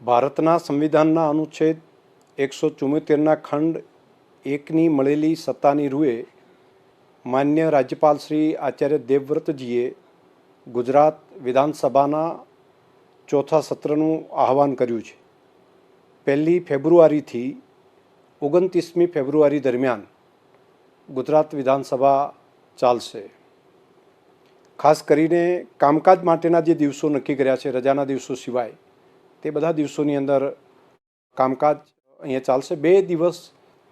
ભારતના સંવિધાનના અનુચ્છેદ 174ના ખંડ 1ની મળેલી સત્તાની રૂએ માન્ય રાજ્યપાલ શ્રી આચાર્ય દેવવ્રતજીએ ગુજરાત વિધાનસભાના ચોથા સત્રનું આહવાન કર્યું છે। 1 ફેબ્રુઆરીથી 29મી ફેબ્રુઆરી દરમિયાન ગુજરાત વિધાનસભા ચાલશે। ખાસ કરીને કામકાજ માટેના જે દિવસો નક્કી કર્યા છે, રજાના દિવસો સિવાય, તે બધા દિવસોની અંદર કામકાજ અહીંયા ચાલશે। 2 દિવસ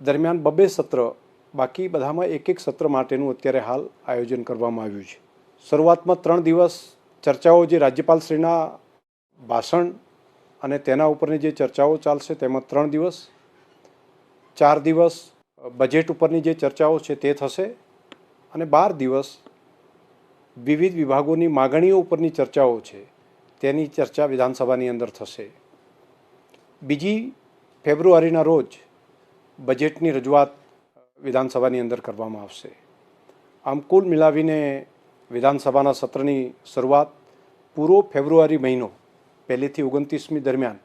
દરમિયાન 2 સત્ર, બાકી બધામાં 1 સત્ર માટેનું અત્યારે હાલ આયોજન કરવામાં આવ્યું છે। શરૂઆતમાં 3 દિવસ ચર્ચાઓ, જે રાજ્યપાલશ્રીના ભાષણ અને તેના ઉપરની જે ચર્ચાઓ ચાલશે તેમાં 3 દિવસ, 4 દિવસ બજેટ ઉપરની જે ચર્ચાઓ છે તે થશે અને 12 દિવસ વિવિધ વિભાગોની માગણીઓ ઉપરની ચર્ચાઓ છે તેની ચર્ચા વિધાનસભાની અંદર થશે। 2 ફેબ્રુઆરીના રોજ બજેટની રજૂઆત વિધાનસભાની અંદર કરવામાં આવશે। આમ કુલ મિલાવીને વિધાનસભાના સત્રની શરૂઆત પૂરો ફેબ્રુઆરી મહિનો 1 થી 29મી દરમિયાન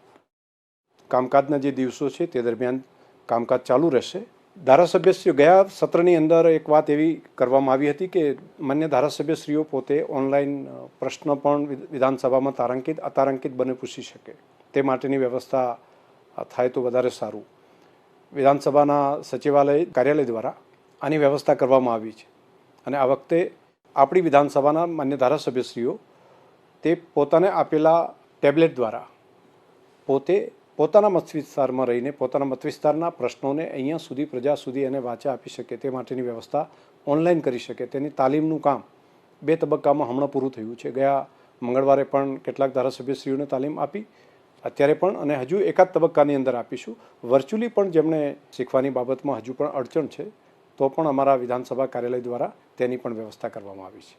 કામકાજના જે દિવસો છે તે દરમિયાન કામકાજ ચાલુ રહેશે। ધારાસભ્યશ્રીઓ, ગયા સત્રની અંદર એક વાત એવી કરવામાં આવી હતી કે માન્ય ધારાસભ્યશ્રીઓ પોતે ઓનલાઈન પ્રશ્ન પણ વિધાનસભામાં તારાંકિત અતારાંકિત બને પૂછી શકે, તે માટેની વ્યવસ્થા થાય તો વધારે સારું। વિધાનસભાના સચિવાલય કાર્યાલય દ્વારા આની વ્યવસ્થા કરવામાં આવી છે અને આ વખતે આપણી વિધાનસભાના માન્ય ધારાસભ્યશ્રીઓ તે પોતાને આપેલા ટેબ્લેટ દ્વારા પોતે પોતાના મત વિસ્તારમાં રહીને પોતાના મત વિસ્તારના પ્રશ્નોને અહીંયા સુધી પ્રજા સુધી એને વાંચા આપી શકે, તે માટેની વ્યવસ્થા ઓનલાઈન કરી શકે, તેની તાલીમનું કામ 2 તબક્કામાં હમણાં પૂરું થયું છે। ગયા મંગળવારે પણ કેટલાક ધારાસભ્યશ્રીઓને તાલીમ આપી, અત્યારે પણ, અને હજુ એકાદ તબક્કાની અંદર આપીશું। વર્ચ્યુઅલી પણ જેમણે શીખવાની બાબતમાં હજુ પણ અડચણ છે તો પણ અમારા વિધાનસભા કાર્યાલય દ્વારા તેની પણ વ્યવસ્થા કરવામાં આવી છે।